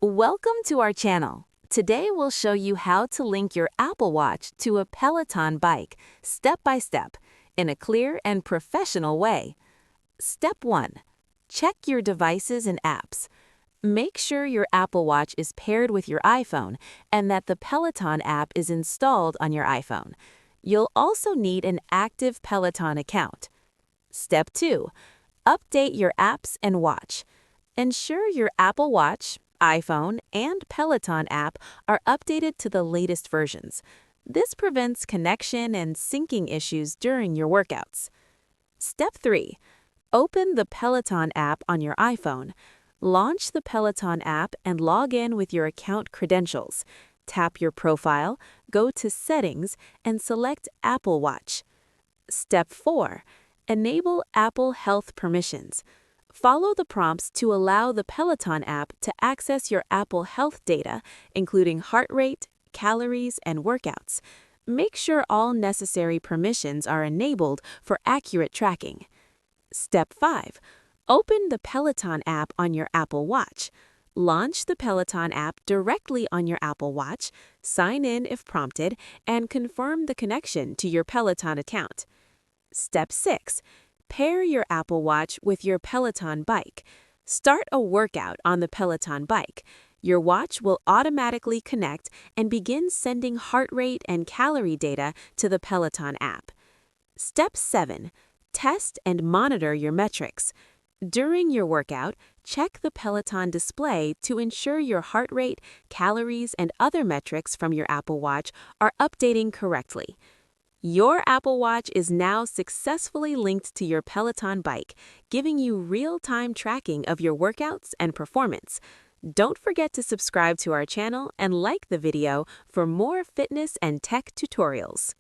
Welcome to our channel. Today we'll show you how to link your Apple Watch to a Peloton bike, step by step, in a clear and professional way. Step 1. Check your devices and apps. Make sure your Apple Watch is paired with your iPhone and that the Peloton app is installed on your iPhone. You'll also need an active Peloton account. Step 2. Update your apps and watch. Ensure your Apple Watch, iPhone, and Peloton app are updated to the latest versions. This prevents connection and syncing issues during your workouts. Step 3. Open the Peloton app on your iPhone. Launch the Peloton app and log in with your account credentials. Tap your profile, go to Settings, and select Apple Watch. Step 4. Enable Apple Health Permissions. Follow the prompts to allow the Peloton app to access your Apple Health data, including heart rate, calories, and workouts. Make sure all necessary permissions are enabled for accurate tracking. Step 5. Open the Peloton app on your Apple Watch. Launch the Peloton app directly on your Apple Watch, sign in if prompted, and confirm the connection to your Peloton account. Step 6. Pair your Apple Watch with your Peloton bike. Start a workout on the Peloton bike. Your watch will automatically connect and begin sending heart rate and calorie data to the Peloton app. Step 7. Test and monitor your metrics. During your workout, check the Peloton display to ensure your heart rate, calories, and other metrics from your Apple Watch are updating correctly. Your Apple Watch is now successfully linked to your Peloton bike, giving you real-time tracking of your workouts and performance. Don't forget to subscribe to our channel and like the video for more fitness and tech tutorials.